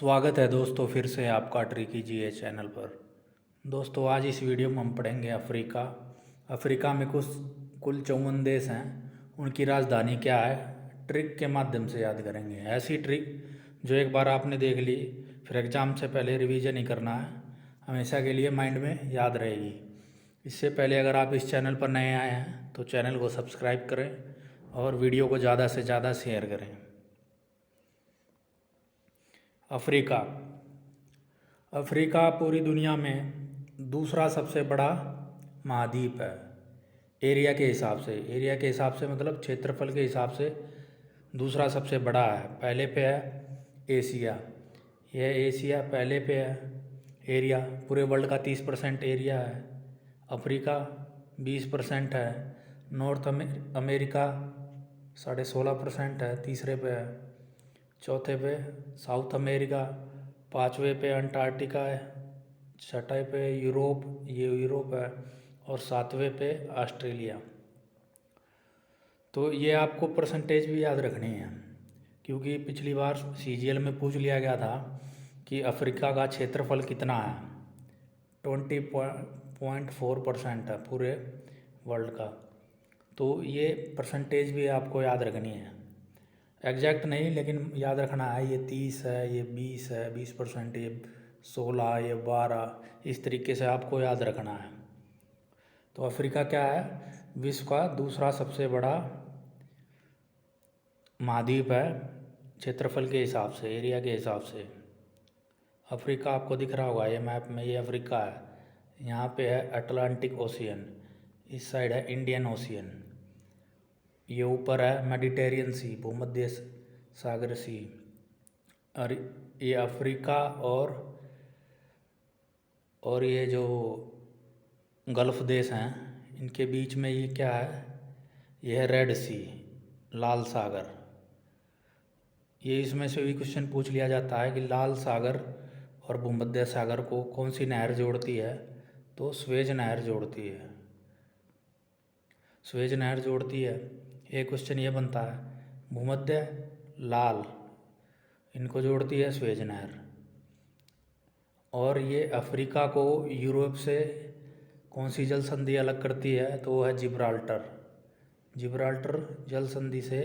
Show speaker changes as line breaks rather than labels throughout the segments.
स्वागत है दोस्तों फिर से आपका ट्रिकी जीए चैनल पर। दोस्तों आज इस वीडियो में हम पढ़ेंगे अफ्रीका। अफ्रीका में कुल 54 देश हैं। उनकी राजधानी क्या है, ट्रिक के माध्यम से याद करेंगे। ऐसी ट्रिक जो एक बार आपने देख ली फिर एग्ज़ाम से पहले रिवीजन ही करना है, हमेशा के लिए माइंड में याद रहेगी। इससे पहले अगर आप इस चैनल पर नए आए हैं तो चैनल को सब्सक्राइब करें और वीडियो को ज़्यादा से ज़्यादा शेयर करें। अफ्रीका अफ्रीका पूरी दुनिया में दूसरा सबसे बड़ा महाद्वीप है। एरिया के हिसाब से मतलब क्षेत्रफल के हिसाब से दूसरा सबसे बड़ा है। पहले पे है एशिया, यह एशिया पहले पे है। एरिया पूरे वर्ल्ड का 30% एरिया है। अफ्रीका 20% है। नॉर्थ अमेरिका 16.5% है, तीसरे पे है। चौथे पे साउथ अमेरिका, पाँचवें पे अंटार्कटिका है, छठे पे यूरोप, ये यूरोप है, और सातवें पे ऑस्ट्रेलिया। तो ये आपको परसेंटेज भी याद रखनी है क्योंकि पिछली बार सीजीएल में पूछ लिया गया था कि अफ्रीका का क्षेत्रफल कितना है। 20.4% है पूरे वर्ल्ड का। तो ये परसेंटेज भी आपको याद रखनी है, एग्जैक्ट नहीं लेकिन याद रखना है। ये 30 है, ये 20 है, 20%, ये 16, ये 12, इस तरीके से आपको याद रखना है। तो अफ्रीका क्या है, विश्व का दूसरा सबसे बड़ा महाद्वीप है क्षेत्रफल के हिसाब से, एरिया के हिसाब से। अफ्रीका आपको दिख रहा होगा ये मैप में, ये अफ्रीका है। यहाँ पे है अटलांटिक ओशियन, इस साइड है इंडियन ओशियन, ये ऊपर है मेडिटेरियन सी, भूमध्य सागर सी। और ये अफ्रीका और ये जो गल्फ़ देश हैं इनके बीच में ये क्या है, ये है रेड सी, लाल सागर। ये इसमें से भी क्वेश्चन पूछ लिया जाता है कि लाल सागर और भूमध्य सागर को कौन सी नहर जोड़ती है, तो स्वेज नहर जोड़ती है। स्वेज नहर जोड़ती है। एक क्वेश्चन ये बनता है, भूमध्य लाल इनको जोड़ती है स्वेज नहर। और ये अफ्रीका को यूरोप से कौन सी जल संधि अलग करती है, तो वो है जिब्राल्टर। जिब्राल्टर जल संधि से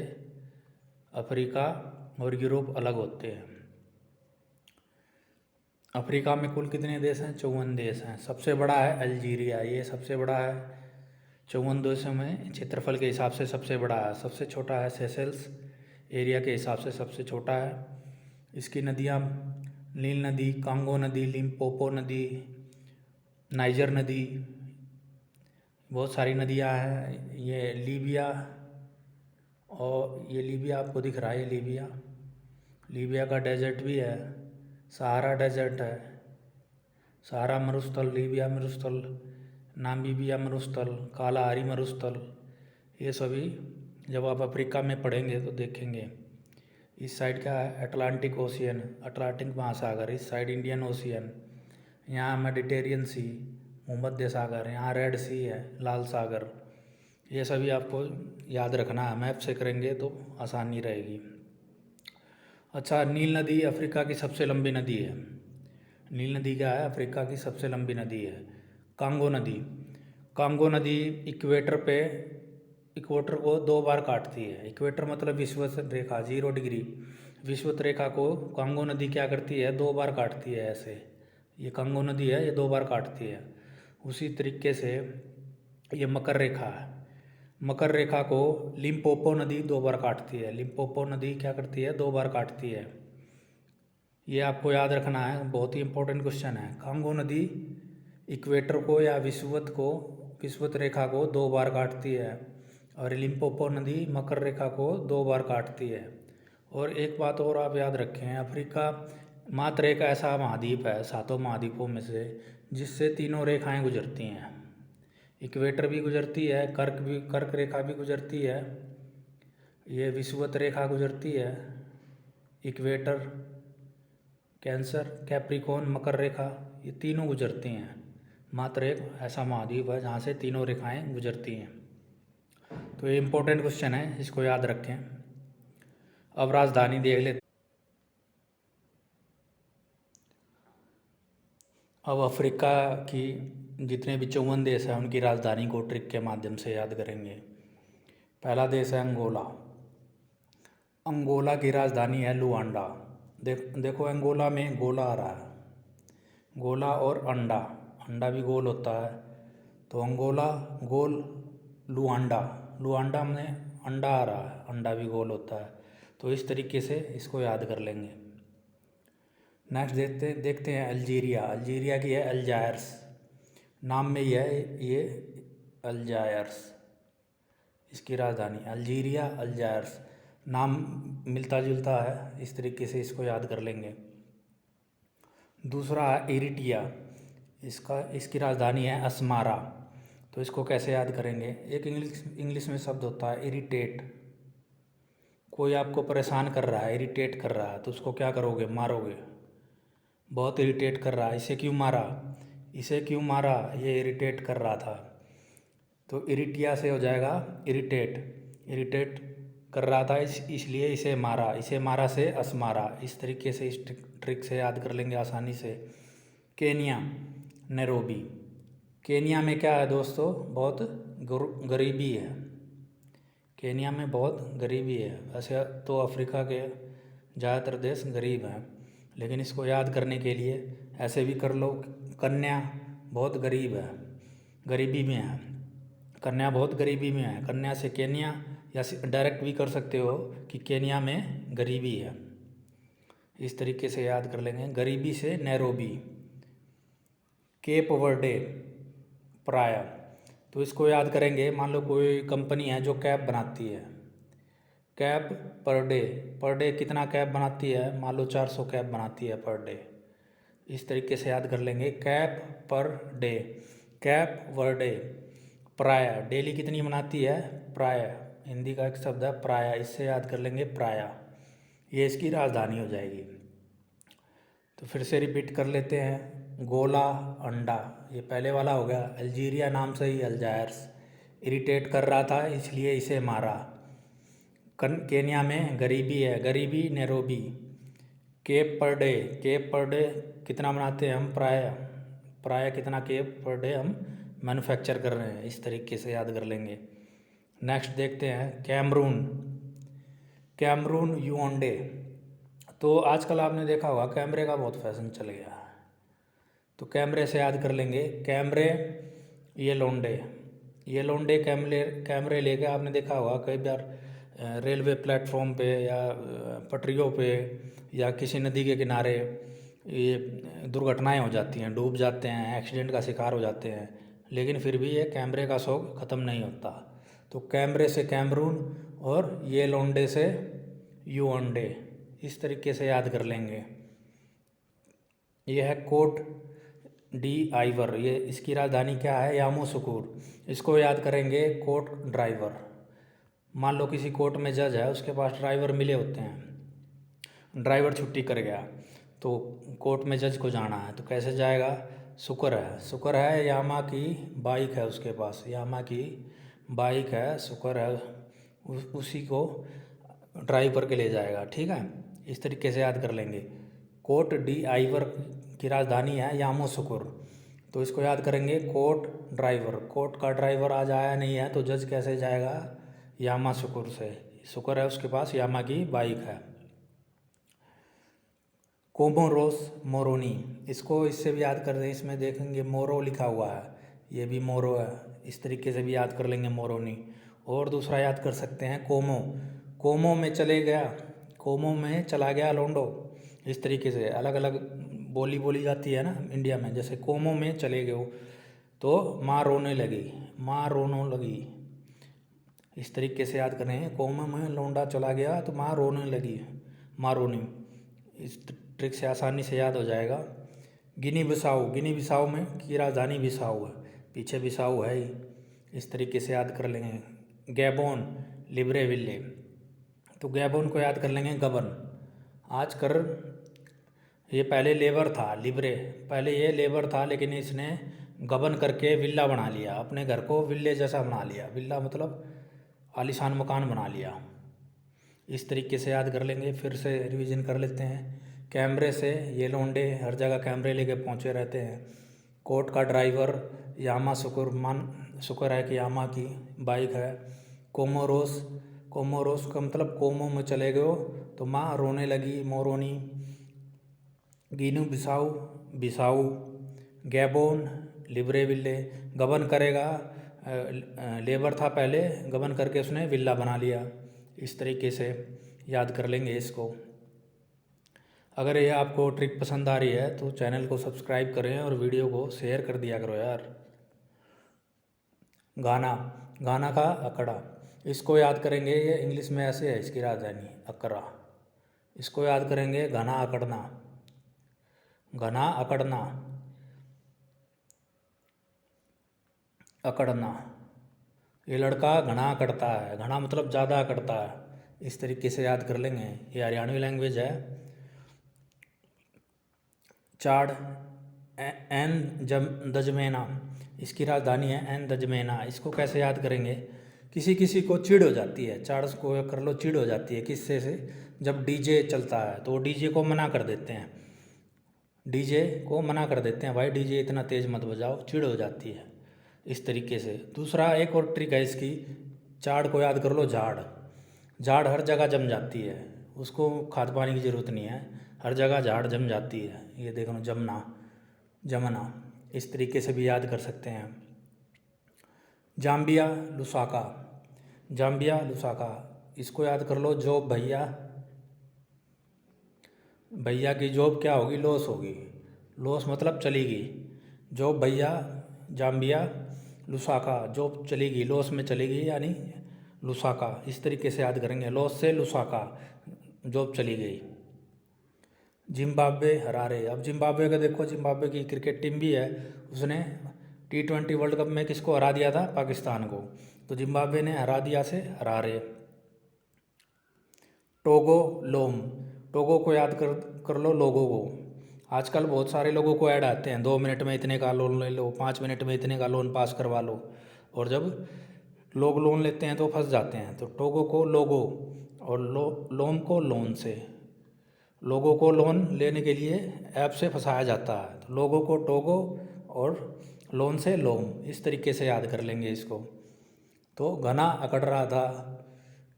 अफ्रीका और यूरोप अलग होते हैं। अफ्रीका में कुल कितने देश हैं, 54 देश हैं। सबसे बड़ा है अल्जीरिया, ये सबसे बड़ा है 54 देशों में, क्षेत्रफल के हिसाब से सबसे बड़ा है। सबसे छोटा है सेशेल्स, एरिया के हिसाब से सबसे छोटा है। इसकी नदियाँ नील नदी, कांगो नदी, लिम्पोपो नदी, नाइजर नदी, बहुत सारी नदियाँ हैं। ये लीबिया, और ये लीबिया आपको दिख रहा है, ये लीबिया का डेजर्ट भी है, सहारा डेजर्ट है, सहारा मरुस्थल, लीबिया मरुस्थल, नामीबिया मरुस्थल, कालाहारी मरुस्थल, ये सभी जब आप अफ्रीका में पढ़ेंगे तो देखेंगे। इस साइड का है अटलांटिक ओशियन, अटलांटिक महासागर, इस साइड इंडियन ओशियन, यहाँ मेडिटेरियन सी, भूमध्य सागर, यहाँ रेड सी है, लाल सागर। ये सभी आपको याद रखना है, मैप से करेंगे तो आसानी रहेगी। अच्छा, नील नदी अफ्रीका की सबसे लंबी नदी है। नील नदी क्या है, अफ्रीका की सबसे लंबी नदी है। कांगो नदी, कांगो नदी इक्वेटर को 2 बार काटती है। इक्वेटर मतलब विषुवत रेखा, 0 डिग्री विषुवत रेखा को कांगो नदी क्या करती है, 2 बार काटती है। ऐसे ये कांगो नदी है, ये 2 बार काटती है। उसी तरीके से ये मकर रेखा है, मकर रेखा को लिम्पोपो नदी 2 बार काटती है। लिम्पोपो नदी क्या करती है, 2 बार काटती है। ये आपको याद रखना है, बहुत ही इंपॉर्टेंट क्वेश्चन है। कांगो नदी इक्वेटर को या विषुवत रेखा को 2 बार काटती है, और लिम्पोपो नदी मकर रेखा को 2 बार काटती है। और एक बात और आप याद रखें, अफ्रीका मात्र एक ऐसा महाद्वीप है 7 महाद्वीपों में से जिससे 3 रेखाएं गुजरती हैं। इक्वेटर भी गुजरती है, कर्क रेखा भी गुजरती है, ये विषुवत रेखा गुजरती है, इक्वेटर, कैंसर, कैप्रिकॉर्न, मकर रेखा, ये तीनों गुजरती हैं। मात्र एक ऐसा महाद्वीप है जहाँ से 3 रेखाएं गुजरती हैं। तो ये इम्पोर्टेंट क्वेश्चन है, इसको याद रखें। अब राजधानी देख लेते। अब अफ्रीका की जितने भी 54 देश हैं उनकी राजधानी को ट्रिक के माध्यम से याद करेंगे। पहला देश है अंगोला। अंगोला की राजधानी है लुआंडा। देखो अंगोला में गोला आ रहा है, गोला और अंडा, अंडा भी गोल होता है, तो अंगोला गोल, लुआंडा, लुआंडा में अंडा आ रहा है, अंडा भी गोल होता है। तो इस तरीके से इसको याद कर लेंगे। नेक्स्ट देखते हैं अल्जीरिया। अल्जीरिया की है अल्जायर्स, नाम में ही है ये अल्जायर्स, इसकी राजधानी अल्जीरिया अल्जायर्स, नाम मिलता जुलता है, इस तरीके से इसको याद कर लेंगे। दूसरा है इरिटिया, इसकी राजधानी है अस्मारा। तो इसको कैसे याद करेंगे? एक इंग्लिश में शब्द होता है इरिटेट। कोई आपको परेशान कर रहा है, इरिटेट कर रहा है, तो उसको क्या करोगे? मारोगे। बहुत इरिटेट कर रहा है, इसे क्यों मारा? इसे क्यों मारा? ये इरिटेट कर रहा था। तो इरिटिया से हो जाएगा इरिटेट, इरिटेट कर रहा था इसलिए इसे मारा, इसे मारा से अस्मारा। इस तरीके से इस ट्रिक से याद कर लेंगे आसानी से। Kenya Nairobi. केनिया में क्या है दोस्तों? बहुत गरीबी है, केनिया में बहुत गरीबी है। वैसे तो अफ्रीका के ज़्यादातर देश गरीब हैं, लेकिन इसको याद करने के लिए ऐसे भी कर लो, कन्या बहुत गरीब है, गरीबी में है, कन्या बहुत गरीबी में है। कन्या से केनिया, या डायरेक्ट भी कर सकते हो कि केनिया में गरीबी है। इस तरीके से याद कर लेंगे। गरीबी से नैरोबी। केप वर्डे प्राया, तो इसको याद करेंगे। मान लो कोई कंपनी है जो कैप बनाती है, कैप पर डे कितना कैप बनाती है? मान लो 400 कैप बनाती है पर डे। इस तरीके से याद कर लेंगे। Cape Verde, Cape Verde Praia, daily कितनी बनाती है? प्राया, हिंदी का एक शब्द है प्राया, इससे याद कर लेंगे प्राया। ये इसकी राजधानी हो जाएगी। तो फिर से रिपीट कर लेते हैं। गोला अंडा, ये पहले वाला हो गया। अल्जीरिया नाम से ही अल्जायर्स, इरिटेट कर रहा था इसलिए इसे मारा। केनिया में गरीबी है, गरीबी नैरोबी। केप पर डे कितना बनाते हैं हम? प्राय, प्राय कितना केप पर डे हम मैन्युफैक्चर कर रहे हैं। इस तरीके से याद कर लेंगे। नेक्स्ट देखते हैं कैमरून। कैमरून याओंडे। तो आजकल आपने देखा होगा कैमरे का बहुत फैशन चल गया है, तो कैमरे से याद कर लेंगे। कैमरे ये लोंडे कैमरे लेके आपने देखा होगा कई बार रेलवे प्लेटफॉर्म पे या पटरियों पे या किसी नदी के किनारे ये दुर्घटनाएं हो जाती हैं, डूब जाते हैं, एक्सीडेंट का शिकार हो जाते हैं, लेकिन फिर भी ये कैमरे का शौक ख़त्म नहीं होता। तो कैमरे से कैमरून और ये लोंडे से याओंडे, इस तरीके से याद कर लेंगे। ये है कोट डी आइवर, ये इसकी राजधानी क्या है? यामोसुकूर। इसको याद करेंगे कोर्ट ड्राइवर। मान लो किसी कोर्ट में जज है, उसके पास ड्राइवर मिले होते हैं, ड्राइवर छुट्टी कर गया तो कोर्ट में जज को जाना है, तो कैसे जाएगा? शुक्र है यामा की बाइक है उसके पास, यामा की बाइक है, शुक्र है, उसी को ड्राइव करके ले जाएगा। ठीक है, इस तरीके से याद कर लेंगे। कोट डी आइवर की राजधानी है यामोसुकूर, तो इसको याद करेंगे कोर्ट ड्राइवर। कोर्ट का ड्राइवर आज आया नहीं है तो जज कैसे जाएगा? यामासुकूर से, शुक्र है उसके पास यामा की बाइक है। कोमोरोस मोरोनी, इसको इससे भी याद कर दें, इसमें देखेंगे मोरो लिखा हुआ है, ये भी मोरो है, इस तरीके से भी याद कर लेंगे मोरोनी। और दूसरा याद कर सकते हैं कोमो, कोमो में चले गया, कोमो में चला गया लोंडो। इस तरीके से अलग अलग बोली बोली जाती है ना इंडिया में, जैसे कोमो में चले गए तो माँ रोने लगी, माँ रोने लगी, इस तरीके से याद करें। कोमो में लौंडा चला गया तो माँ रोने लगी, माँ रोनी। इस ट्रिक से आसानी से याद हो जाएगा। गिनी बिसाऊ में की राजधानी बिसाऊ है, पीछे बिसाऊ है ही, इस तरीके से याद कर लेंगे। गैबोन लिब्रेविले, तो गैबोन को याद कर लेंगे गबन। आजकल ये पहले लेबर था, लिब्रे पहले ये लेबर था, लेकिन इसने गबन करके विल्ला बना लिया, अपने घर को विल्ले जैसा बना लिया, विल्ला मतलब आलीशान मकान बना लिया। इस तरीके से याद कर लेंगे। फिर से रिवीजन कर लेते हैं कैमरे से ये लोंडे हर जगह कैमरे लेके पहुँचे रहते हैं। कोर्ट का ड्राइवर यामा शुक्र है कि यामा की बाइक है। कोमोरोस, कोमोरोस का मतलब कोमो में चले गए हो तो माँ रोने लगी, मोरोनी। गिनू बिसाऊ, बिसाऊ। गैबोन, लिब्रेविल्ले, गबन करेगा, लेबर था पहले, गबन करके उसने विल्ला बना लिया। इस तरीके से याद कर लेंगे इसको। अगर ये आपको ट्रिक पसंद आ रही है तो चैनल को सब्सक्राइब करें और वीडियो को शेयर कर दिया करो यार। गाना, गाना का अकड़ा, इसको याद करेंगे। ये इंग्लिश में ऐसे है इसकी राजधानी अकरा। इसको याद करेंगे, घना अकड़ना, घना अकड़ना, अकड़ना। ये लड़का घना अकड़ता है, घना मतलब ज़्यादा अकड़ता है। इस तरीके से याद कर लेंगे। ये हरियाणवी लैंग्वेज है। चाड़, एन दजमेना, इसकी राजधानी है एन दजमेना। इसको कैसे याद करेंगे? किसी किसी को चिढ़ हो जाती है, चाड़ को कर लो, चिढ़ हो जाती है किससे से? जब डीजे चलता है तो डीजे को मना कर देते हैं, डीजे को मना कर देते हैं, भाई डीजे इतना तेज़ मत बजाओ, चिढ़ हो जाती है। इस तरीके से। दूसरा एक और ट्रिक है इसकी, चाड़ को याद कर लो, झाड़। झाड़ हर जगह जम जाती है, उसको खाद पानी की ज़रूरत नहीं है, हर जगह झाड़ जम जाती है। ये देखो, जमना, जमना। इस तरीके से भी याद कर सकते हैं। जाम्बिया लुसाका, जाम्बिया लुसाका, इसको याद कर लो, जॉब भैया, भैया की जॉब क्या होगी? लॉस होगी, लॉस मतलब चलेगी। जॉब भैया, जाम्बिया लुसाका, जॉब चलेगी, लॉस में चलेगी यानी लुसाका। इस तरीके से याद करेंगे, लॉस से लुसाका, जॉब चली गई। जिम्बाब्वे हरारे, अब जिम्बाब्वे का देखो, जिम्बाब्वे की क्रिकेट टीम भी है, उसने T20 वर्ल्ड कप में किसको हरा दिया था? पाकिस्तान को। तो जिम्बाब्वे ने हरा दिया से हरारे। टोगो लोम, टोगो को याद कर लो, लोगों को। आजकल बहुत सारे लोगों को ऐड आते हैं, 2 मिनट में इतने का लोन ले लो, 5 मिनट में इतने का लोन पास करवा लो। और जब लोग लोन लेते हैं तो फंस जाते हैं। तो टोगो को लोगो और लोम को लोन से। लोगों को लोन लेने के लिए ऐप से फंसाया जाता है, तो लोगों को टोगो और लोन से लोम। इस तरीके से याद कर लेंगे इसको। तो घना अकड़ रहा था,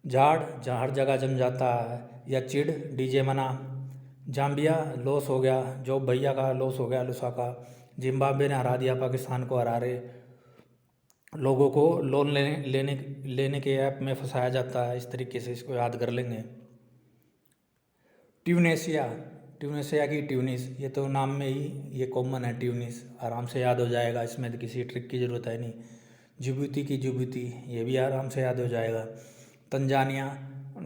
झाड़ जहाँ हर जगह जम जाता है, या चिड़ डीजे मना। जाम्बिया लॉस हो गया, जो भैया का लॉस हो गया, लुसाका। जिम्बाब्वे ने हरा दिया पाकिस्तान को, हरारे। लोगों को लोन लेने के ऐप में फंसाया जाता है। इस तरीके से इसको याद कर लेंगे। ट्यूनेशिया, ट्यूनेशिया की ट्यूनिस, ये तो नाम में ही ये कॉमन है, ट्यूनिस, आराम से याद हो जाएगा, इसमें तो किसी ट्रिक की ज़रूरत है नहीं। जिबूती की जिबूती, ये भी आराम से याद हो जाएगा। तंजानिया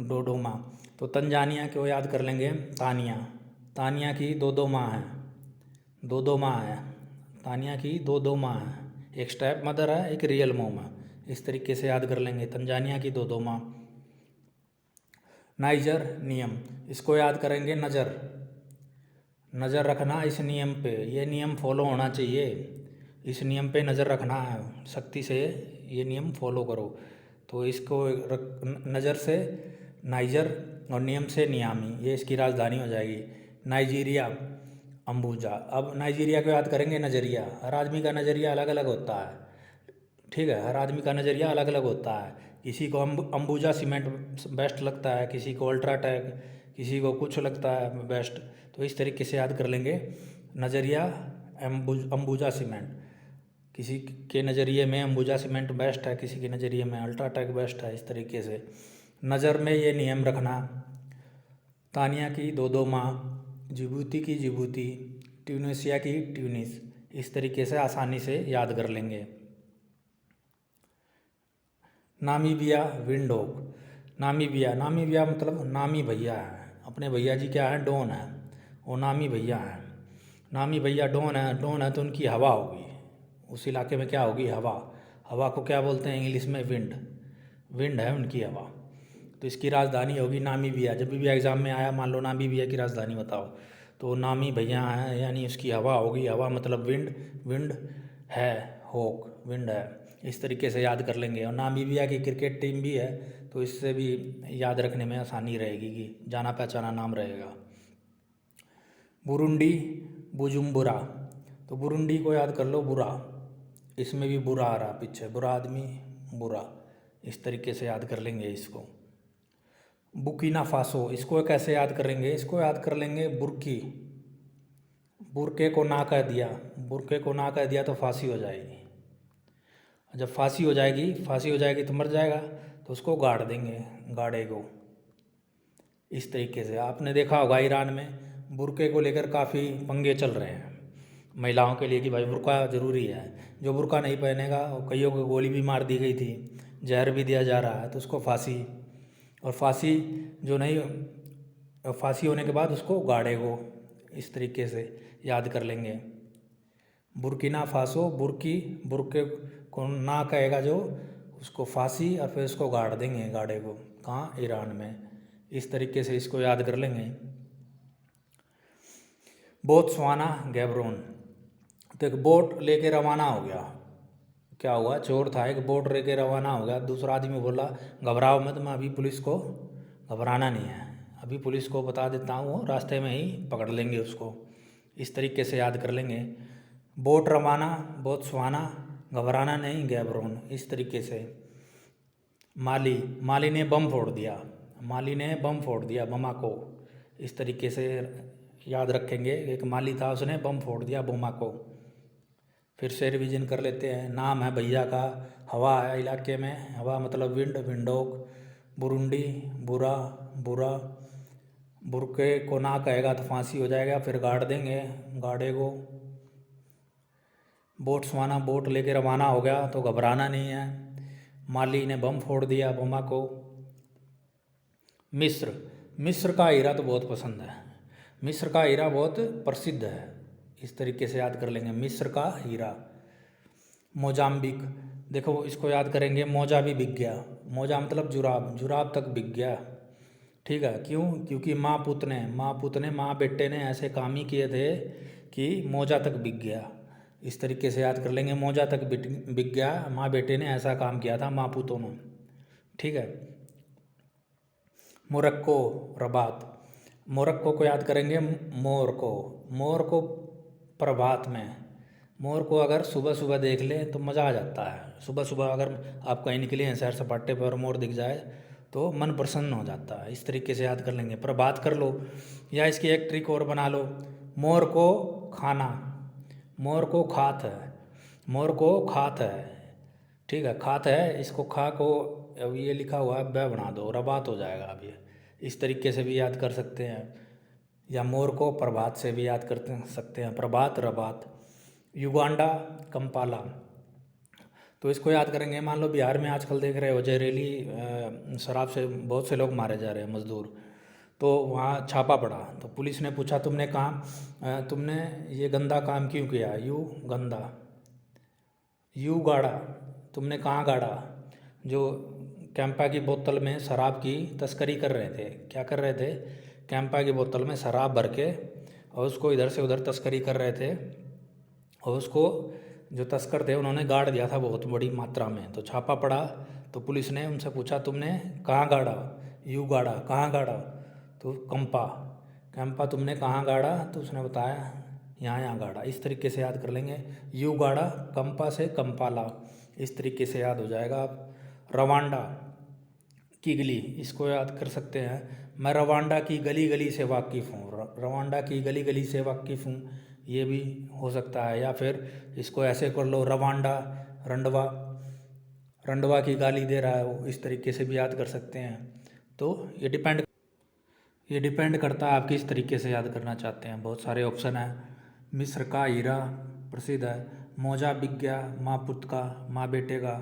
डोडोमा, तो तंजानिया को याद कर लेंगे, तानिया। तानिया की दो माँ हैं, दो माँ हैं, तानिया की दो माँ हैं, एक स्टेप मदर है, एक रियल मोम है। इस तरीके से याद कर लेंगे, तंजानिया की दो माँ। नाइजर नियम, इसको याद करेंगे, नज़र, नज़र रखना इस नियम पे, ये नियम फॉलो होना चाहिए, इस नियम पे नज़र रखना है, सख्ती से ये नियम फॉलो करो। तो इसको नज़र से नाइजर और नियम से नियामी, ये इसकी राजधानी हो जाएगी। नाइजीरिया अम्बुजा, अब नाइजीरिया को याद करेंगे, नज़रिया। हर आदमी का नज़रिया अलग अलग होता है, ठीक है, हर आदमी का नज़रिया अलग अलग होता है। किसी को अंबुजा सीमेंट बेस्ट लगता है, किसी को अल्ट्राटेक, किसी को कुछ लगता है बेस्ट। तो इस तरीके से याद कर लेंगे, नज़रिया अंबुजा सीमेंट, किसी के नज़रिए में अंबुजा सीमेंट बेस्ट है, किसी के नज़रिए में अल्ट्राटेक बेस्ट है। इस तरीके से नज़र में ये नियम रखना। तानिया की दो माँ, जिबूती की जिबूती, ट्यूनीशिया की ट्यूनिस, इस तरीके से आसानी से याद कर लेंगे। नामीबिया विंडोक, नामीबिया, नामीबिया मतलब नामी भैया है, अपने भैया जी क्या है? डॉन है, वो नामी भैया है। नामी भैया डॉन है तो उनकी हवा होगी, उस इलाके में क्या होगी? हवा। हवा को क्या बोलते हैं इंग्लिश में? विंड, विंड है उनकी हवा। तो इसकी राजधानी होगी नामीबिया। जब भी एग्ज़ाम में आया, मान लो नामीबिया की राजधानी बताओ, तो नामी भैया है यानी उसकी हवा होगी, हवा मतलब विंड, विंड है, होक, विंड है। इस तरीके से याद कर लेंगे। और नामीबिया की क्रिकेट टीम भी है, तो इससे भी याद रखने में आसानी रहेगी कि जाना पहचाना नाम रहेगा। बुरुंडी, बुजुम्बुरा। तो बुरुंडी को याद कर लो बुरा, इसमें भी बुरा आ रहा पीछे, बुरा आदमी बुरा, इस तरीके से याद कर लेंगे इसको। बुकीना फासो, इसको कैसे याद करेंगे, इसको याद कर लेंगे बुर्की, बुरके को ना कह दिया, बुरके को ना कह दिया तो फांसी हो जाएगी। जब फांसी हो जाएगी तो मर जाएगा, तो उसको गाड़ देंगे, गाड़े को। इस तरीके से आपने देखा होगा ईरान में बुरके को लेकर काफ़ी पंगे चल रहे हैं महिलाओं के लिए कि भाई बुर्का ज़रूरी है, जो बुर्का नहीं पहनेगा, और कईयों को गोली भी मार दी गई थी, जहर भी दिया जा रहा है, तो उसको फांसी, और फांसी जो नहीं, फांसी होने के बाद उसको गाड़े को। इस तरीके से याद कर लेंगे। बुर्किना फासो, बुर्की, बुरके को ना कहेगा जो, उसको फांसी, और फिर उसको गाड़ देंगे, गाड़े को। कहाँ? ईरान में। इस तरीके से इसको याद कर लेंगे। बोत्सवाना, गैब्रोन। तो एक बोट लेके रवाना हो गया, क्या हुआ, चोर था, एक बोट लेके रवाना हो गया, दूसरा आदमी बोला घबराओ मत, मैं अभी पुलिस को, घबराना नहीं है, अभी पुलिस को बता देता हूँ, रास्ते में ही पकड़ लेंगे उसको। इस तरीके से याद कर लेंगे। बोट रवाना, बोत्सवाना, घबराना नहीं, गैब्रोन। इस तरीके से। माली, माली ने बम फोड़ दिया, माली ने बम फोड़ दिया, बमाको। इस तरीके से याद रखेंगे, एक माली था, उसने बम फोड़ दिया, बमाको। फिर से रिवीजन कर लेते हैं। नाम है भैया का, हवा है इलाके में, हवा मतलब विंड, विंडोक। बुरुंडी, बुरा, बुरा, बुरके को ना कहेगा तो फांसी हो जाएगा, फिर गाड़ देंगे, गाड़े को। बोट्सवाना, बोट लेके रवाना हो गया तो घबराना नहीं है, माली ने बम फोड़ दिया, बमा को। मिस्र, मिस्र का हीरा तो बहुत पसंद है, मिस्र का हीरा बहुत प्रसिद्ध है, इस तरीके से याद कर लेंगे, मिस्र का हीरा। मोजाम्बिक, देखो इसको याद करेंगे, मोजा भी बिक गया, मोजा मतलब जुराब, जुराब तक बिक गया। ठीक है, क्यों? क्योंकि माँ पुत ने माँ बेटे ने ऐसे काम ही किए थे कि मोजा तक बिक गया। इस तरीके से याद कर लेंगे, मोजा तक बिक गया, माँ बेटे ने ऐसा काम किया था, माँ पुतों ने। ठीक है। Morocco, Rabat. मोरक्को को याद करेंगे, मोर को, मोर को प्रभात में, मोर को अगर सुबह सुबह देख ले तो मज़ा आ जाता है। सुबह सुबह अगर आप कहीं निकले हैं सैर सपाटे पर और मोर दिख जाए तो मन प्रसन्न हो जाता है। इस तरीके से याद कर लेंगे। प्रभात कर लो, या इसकी एक ट्रिक और बना लो, मोर को खाना, मोर को खात है, मोर को खात है। ठीक है, खात है, इसको खा को अब ये लिखा हुआ है ब बना दो, रबात हो जाएगा। अब ये इस तरीके से भी याद कर सकते हैं, या मोर को प्रभात से भी याद कर सकते हैं, प्रभात, रबात। Uganda, Kampala. तो इसको याद करेंगे, मान लो बिहार में आजकल देख रहे हो जहरीली शराब से बहुत से लोग मारे जा रहे हैं, मजदूर। तो वहाँ छापा पड़ा, तो पुलिस ने पूछा तुमने ये गंदा काम क्यों किया? यू गंदा, यू गाड़ा, तुमने कहाँ गाड़ा? जो कैंपा की बोतल में शराब की तस्करी कर रहे थे, क्या कर रहे थे? कैंपा की बोतल में शराब भर के और उसको इधर से उधर तस्करी कर रहे थे, और उसको जो तस्कर थे उन्होंने गाड़ दिया था बहुत बड़ी मात्रा में। तो छापा पड़ा, तो पुलिस ने उनसे पूछा तुमने कहाँ गाड़ा? यू गाड़ा, कहाँ गाड़ा? तो कैंपा तुमने कहाँ गाड़ा? तो उसने बताया यहाँ यहाँ गाड़ा। इस तरीके से याद कर लेंगे, यू गाड़ा, कंपा से कंपाला। इस तरीके से याद हो जाएगा। आप रवांडा की गली, इसको याद कर सकते हैं, मैं रवांडा की गली गली से वाकिफ़ हूँ, रवांडा की गली गली से वाकिफ़ हूँ, ये भी हो सकता है। या फिर इसको ऐसे कर लो, रवांडा, रंडवा, रंडवा की गाली दे रहा है वो, इस तरीके से भी याद कर सकते हैं। तो ये डिपेंड करता है आप किस तरीके से याद करना चाहते हैं। बहुत सारे ऑप्शन हैं। मिस्र का हीरा प्रसिद्ध है, मोजा बिक गया, माँ पुत का, माँ बेटे का,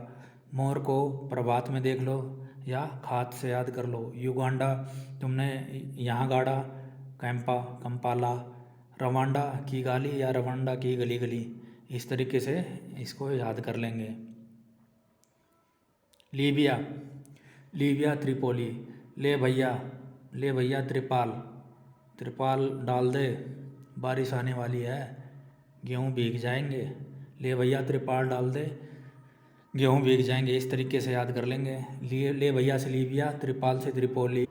मोर को प्रभात में देख लो, या खात से याद कर लो, युगांडा तुमने यहाँ गाड़ा, कैंपा, कंपाला, रवांडा की गाली या रवांडा की गली गली। इस तरीके से इसको याद कर लेंगे। लीबिया, लीबिया त्रिपोली, ले भैया, ले भैया त्रिपाल, त्रिपाल डाल दे, बारिश आने वाली है, गेहूँ भीग जाएंगे, ले भैया त्रिपाल डाल दे, गेहूँ भीग जाएंगे। इस तरीके से याद कर लेंगे। ले भैया से लीबिया, त्रिपाल से त्रिपोली।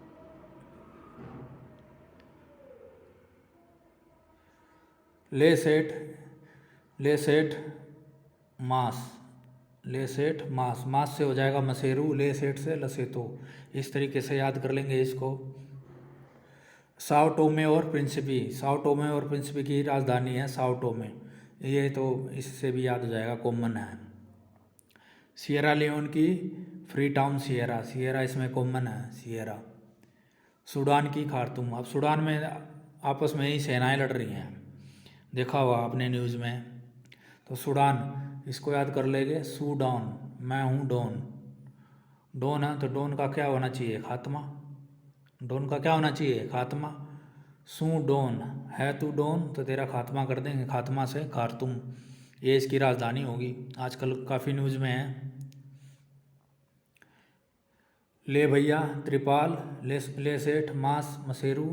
लेसेट लेसेट मास लेसेट मास मास से हो जाएगा मसेरू, लेसेट से लसेतो। इस तरीके से याद कर लेंगे इसको। साओ टोमे और प्रिंसिपी, साओ टोमे और प्रिंसिपी की राजधानी है साओ टोमे, ये तो इससे भी याद हो जाएगा, कॉमन है। सिएरा लियोन की फ्री टाउन सिएरा, सिएरा इसमें कॉमन है सिएरा। सूडान की खार्तूम, अब सूडान में आपस में ही सेनाएं लड़ रही हैं, देखा होगा आपने न्यूज़ में। तो सूडान, इसको याद कर लेंगे, सूडान, मैं हूँ डॉन, डॉन है तो डॉन का क्या होना चाहिए, खात्मा, डॉन का क्या होना चाहिए, खात्मा। सू डॉन है तू डॉन तो तेरा खात्मा कर देंगे, खात्मा से खार्तूम, ये इसकी राजधानी होगी, आजकल काफ़ी न्यूज़ में है। ले भैया त्रिपाल, ले सेठ मास मसेरू,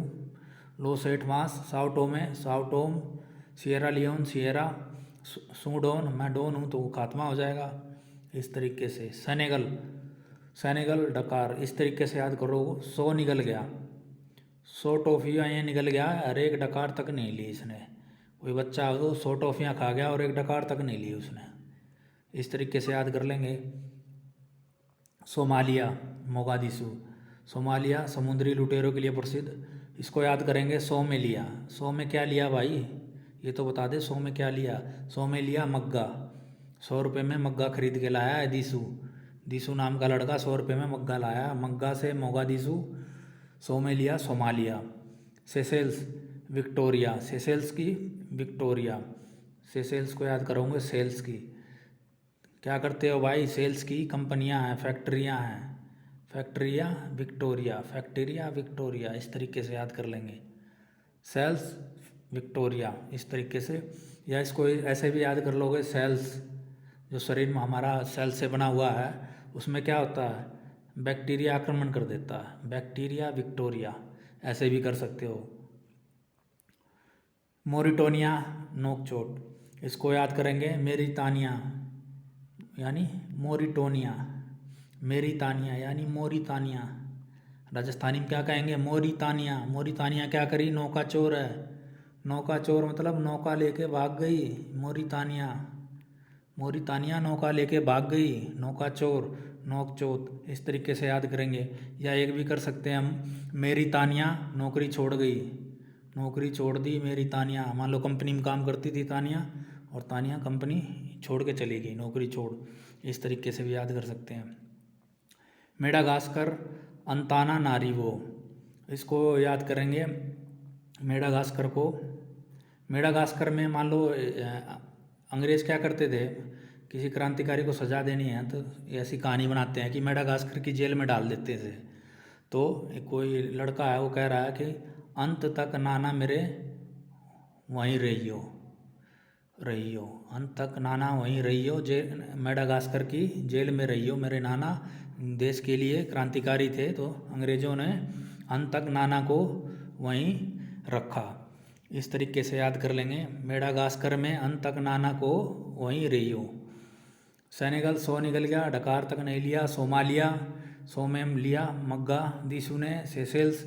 लो सेठ मास Sao Tome, Sao Tome, Sierra Leone Sierra, Sudan, मैं डॉन हूँ तो खात्मा हो जाएगा। इस तरीके से सेनेगल, सेनेगल डकार, इस तरीके से याद करो। सौ निकल गया, 100 टॉफ़ियाँ ये निकल गया और एक डकार तक नहीं ली इसने। कोई बच्चा हो तो 100 टॉफ़ियाँ खा गया और एक डकार तक नहीं ली उसने, इस तरीके से याद कर लेंगे। सोमालिया मोगादिशु, सोमालिया समुद्री लुटेरों के लिए प्रसिद्ध, इसको याद करेंगे। 100 में लिया, 100 में क्या लिया भाई, ये तो बता दे, 100 में क्या लिया। 100 में लिया मग्गा, 100 रुपये में मग्गा खरीद के लाया है दिशु, दिशु नाम का लड़का 100 रुपये में मग्गा लाया, मग्गा से मोगादिशु। 100 में लिया सोमालिया। सेसेल्स विक्टोरिया, सेसेल्स की विक्टोरिया, सेसेल्स को याद करोगे सेल्स की, क्या करते हो भाई, सेल्स की कंपनियां हैं, फैक्ट्रियां हैं, फैक्ट्रिया विक्टोरिया, फैक्ट्रिया विक्टोरिया, इस तरीके से याद कर लेंगे। सेल्स विक्टोरिया, इस तरीके से, या इसको ऐसे भी याद कर लोगे, सेल्स जो शरीर में हमारा सेल से बना हुआ है उसमें क्या होता है, बैक्टीरिया आक्रमण कर देता है, बैक्टीरिया विक्टोरिया, ऐसे भी कर सकते हो। मोरिटोनिया नोकचोट, इसको याद करेंगे। मेरितानिया यानी मोरिटोनिया, मेरितानिया यानी मोरितानिया, राजस्थानी में क्या कहेंगे, मोरितानिया। मोरितानिया क्या करी, नौका चोर है, नौका चोर मतलब नौका लेके भाग गई, मोरितानिया, मोरितानिया नौका लेके भाग गई, नौका चोर, नोकचोत, इस तरीके से याद करेंगे। या एक भी कर सकते हैं हम, मेरी तानिया नौकरी छोड़ गई, नौकरी छोड़ दी मेरी तानिया, मान लो कंपनी में काम करती थी तानिया और तानिया कंपनी छोड़ के चली गई, नौकरी छोड़, इस तरीके से भी याद कर सकते हैं। मेडागास्कर अंताना नारिवो, इसको याद करेंगे। मेडागास्कर को, मेडागास्कर में मान लो अंग्रेज़ क्या करते थे, किसी क्रांतिकारी को सजा देनी है तो ऐसी कहानी बनाते हैं कि मेडागास्कर की जेल में डाल देते थे। तो कोई लड़का है वो कह रहा है कि अंत तक नाना मेरे वहीं रहियो, रहियो, अंत तक नाना वहीं रहियो, मेडागास्कर की जेल में रहियो मेरे नाना, देश के लिए क्रांतिकारी थे तो अंग्रेज़ों ने अंत तक नाना को वहीं रखा, इस तरीके से याद कर लेंगे। मेडागास्कर में अंत तक नाना को वहीं रहियो। सेनेगल 100 निकल गया, डकार तक नहीं लिया। सोमालिया 100 में लिया मग्गा, दिशु ने सेसेल्स,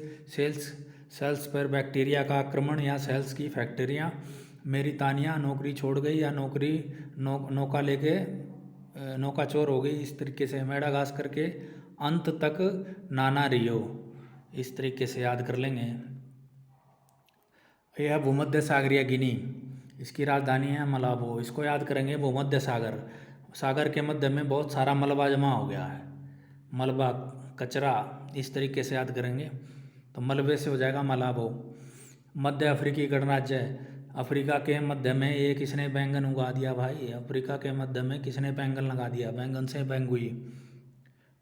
सेल्स पर बैक्टीरिया का आक्रमण या सेल्स की फैक्ट्रियाँ। मेरितानिया नौकरी छोड़ गई या नौकरी नौका लेके नौका चोर हो गई, इस तरीके से। मेडागास्कर के अंत तक नाना रियो, इस तरीके से याद कर लेंगे। यह है भूमध्य सागरीय गिनी, इसकी राजधानी है मलाबो, इसको याद करेंगे। भूमध्य सागर, सागर के मध्य में बहुत सारा मलबा जमा हो गया है, मलबा कचरा, इस तरीके से याद करेंगे तो मलबे से हो जाएगा मलाबो। मध्य अफ्रीकी गणराज्य, अफ्रीका के मध्य में ये किसने बैंगन उगा दिया भाई, अफ्रीका के मध्य में किसने बैंगन लगा दिया, बैंगन से बैंगुई।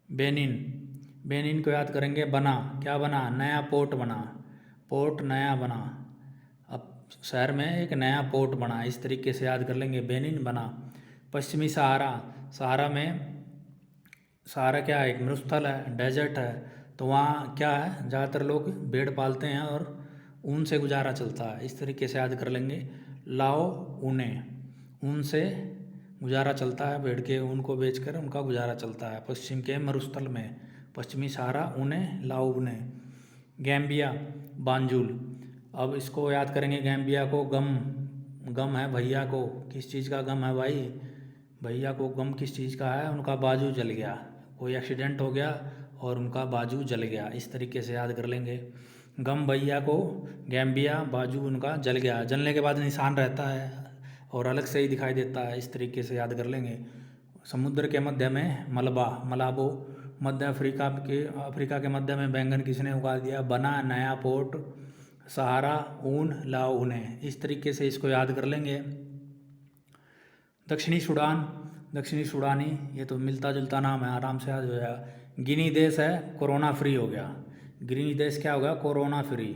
बेनिन, बेनिन को याद करेंगे। बना, क्या बना, नया पोर्ट बना, पोर्ट नया बना, अब शहर में एक नया पोर्ट बना, इस तरीके से याद कर लेंगे, बेनिन बना। पश्चिमी सहारा, सहारा में, सहारा क्या है, एक मरुस्थल है, डेजर्ट है, तो वहाँ क्या है, ज़्यादातर लोग भेड़ पालते हैं और ऊन से गुजारा चलता है, इस तरीके से याद कर लेंगे। लाओ ऊने, ऊन से गुजारा चलता है, भेड़ के ऊन को बेचकर उनका गुजारा चलता है पश्चिम के मरुस्थल में, पश्चिमी सहारा ऊने, लाओ ऊने। गैम्बिया बांजुल, अब इसको याद करेंगे, गैम्बिया को गम गम है भैया को। किस चीज़ का गम है भाई? भैया को गम किस चीज़ का है? उनका बाजू जल गया, कोई एक्सीडेंट हो गया और उनका बाजू जल गया। इस तरीके से याद कर लेंगे। गम भैया को, गैम्बिया, बाजू उनका जल गया। जलने के बाद निशान रहता है और अलग से ही दिखाई देता है। इस तरीके से याद कर लेंगे। समुद्र के मध्य में मलबा, मलाबो। मध्य अफ्रीका के मध्य में बैंगन किसने उगा दिया? बना नया पोर्ट। सहारा, ऊन, लाओ उन्हें। इस तरीके से इसको याद कर लेंगे। दक्षिणी सूडान, दक्षिणी सूडानी, ये तो मिलता जुलता नाम है, आराम से याद हो जाएगा। गिनी देश है, कोरोना फ्री हो गया। गिनी देश क्या होगा? Corona free.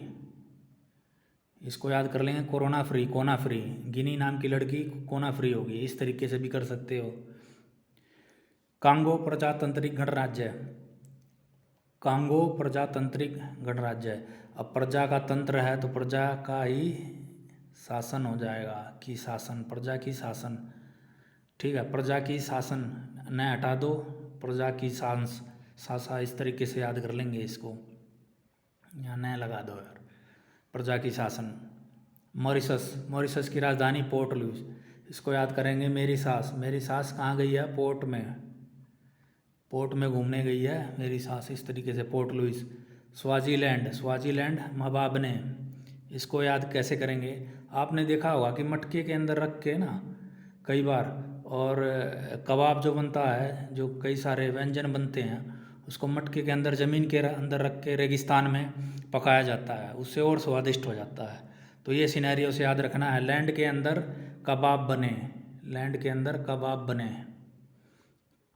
इसको याद कर लेंगे, कोरोना फ्री, कोना फ्री। गिनी नाम की लड़की कोना फ्री होगी। इस तरीके से भी कर सकते हो। कांगो प्रजातांत्रिक गणराज्य, कांगो प्रजातांत्रिक गणराज्य। अब प्रजा का तंत्र है तो प्रजा का ही शासन हो जाएगा, की शासन, प्रजा की शासन। ठीक है, प्रजा की शासन न हटा दो, प्रजा की सांस, सासा। इस तरीके से याद कर लेंगे इसको, यहाँ न लगा दो यार। प्रजा की शासन। मॉरिशस, मॉरिशस की राजधानी पोर्ट लुइस। इसको याद करेंगे। मेरी सास, मेरी सास कहाँ गई है? पोर्ट में, पोर्ट में घूमने गई है मेरी सास। इस तरीके से Port Louis. Swaziland, Swaziland Mbabane. इसको याद कैसे करेंगे? आपने देखा होगा कि मटके के अंदर रख के ना कई बार, और कबाब जो बनता है, जो कई सारे व्यंजन बनते हैं, उसको मटके के अंदर, ज़मीन के अंदर रख के रेगिस्तान में पकाया जाता है, उससे और स्वादिष्ट हो जाता है। तो ये सिनेरियो से याद रखना है। लैंड के अंदर कबाब बने, लैंड के अंदर कबाब बने।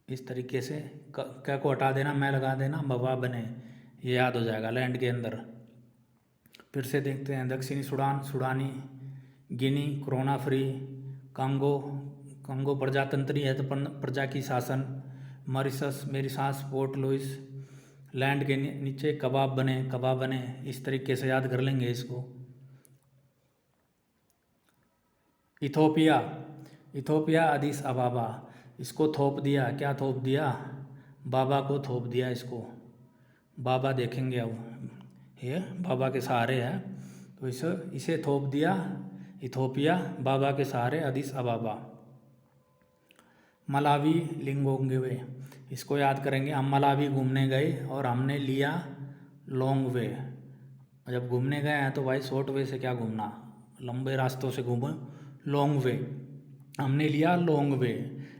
इस तरीके से क्या को हटा देना, मैं लगा देना, मबाब बने, ये याद हो जाएगा। लैंड के अंदर। फिर से देखते हैं। दक्षिणी सूडान, सूडानी। गिनी, कोरोना फ्री। कांगो, कांगो प्रजातंत्री है तो प्रजा की शासन। मॉरिशस, मेरी सांस, पोर्ट लुइस। लैंड के नीचे कबाब बने, कबाब बने। इस तरीके से याद कर लेंगे इसको। Ethiopia, Ethiopia Addis अबाबा। इसको थोप दिया, क्या थोप दिया? बाबा को थोप दिया इसको। बाबा देखेंगे अब, ये बाबा के सहारे है तो इसे थोप दिया। इथोपिया, बाबा के सहारे अदिस अबाबा। मलावी, लिंगोंगवे। इसको याद करेंगे। हम मलावी घूमने गए और हमने लिया लॉन्ग वे। जब घूमने गए हैं तो भाई शॉर्ट वे से क्या घूमना, लंबे रास्तों से घूमो, लॉन्ग वे। हमने लिया लॉन्ग वे,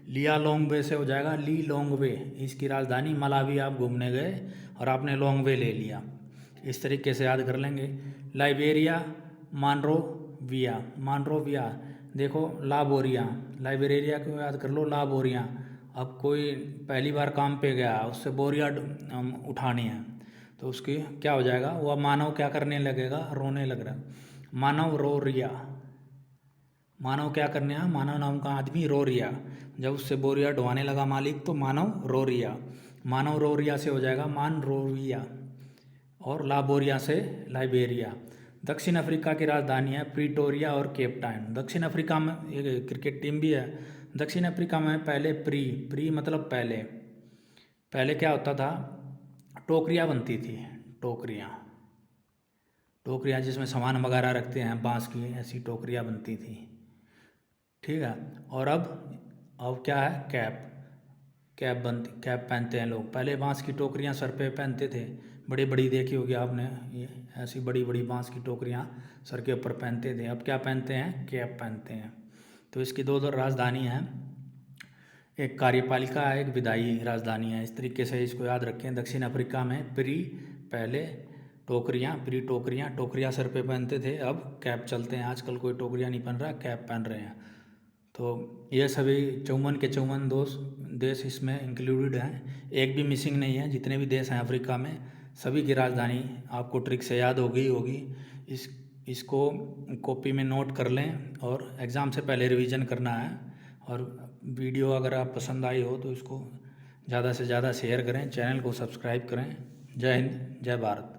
लिया लॉन्ग वे से हो जाएगा ली लॉन्ग वे। इसकी राजधानी मलावी, आप घूमने गए और आपने लॉन्ग वे ले लिया। इस तरीके से याद कर लेंगे। लाइबेरिया, मानरोविया, मानरोविया। देखो लाबोरिया, लाइब्रेरिया को याद कर लो, लाबोरिया। अब कोई पहली बार काम पे गया, उससे बोरिया उठानी है तो उसकी क्या हो जाएगा? वह मानव क्या करने लगेगा? रोने लग रहा। मानव रो रिया, मानव क्या करने आया? मानव नाम का आदमी रो रिया। जब उससे बोरिया ढोवाने लगा मालिक तो मानव रो रिया। मानव रो रिया से हो जाएगा मान रोरिया, और लाबोरिया से लाइबेरिया। दक्षिण अफ्रीका की राजधानी है प्रीटोरिया और केप टाउन। दक्षिण अफ्रीका में एक क्रिकेट टीम भी है। दक्षिण अफ्रीका में पहले प्री मतलब पहले, पहले क्या होता था? टोकरियाँ बनती थी, टोकरियाँ, टोकरियाँ जिसमें सामान वगैरह रखते हैं, बांस की ऐसी टोकरियाँ बनती थी। ठीक है। और अब क्या है? कैप, कैप बनती, कैप पहनते हैं लोग। पहले बांस की टोकरियाँ सर पे पहनते थे, बड़ी बड़ी देखी होगी आपने, ये ऐसी बड़ी बड़ी बांस की टोकरियाँ सर के ऊपर पहनते थे। अब क्या पहनते हैं? कैप पहनते हैं। तो इसकी दो राजधानी हैं, एक कार्यपालिका है, एक विधायी राजधानी है। इस तरीके से इसको याद रखें। दक्षिण अफ्रीका में प्री, पहले टोकरियाँ, प्री टोकरियाँ, टोकरियाँ सर पे पहनते थे, अब कैप चलते हैं। आजकल कोई टोकरियाँ नहीं पहन रहा, कैप पहन रहे हैं। तो ये सभी 54 के 54 देश इसमें इंक्लूडेड हैं, एक भी मिसिंग नहीं है। जितने भी देश हैं अफ्रीका में, सभी की राजधानी आपको ट्रिक से याद होगी। इसको कॉपी में नोट कर लें और एग्ज़ाम से पहले रिवीजन करना है। और वीडियो अगर आप पसंद आई हो तो इसको ज़्यादा से ज़्यादा शेयर करें, चैनल को सब्सक्राइब करें। जय हिंद, जय भारत।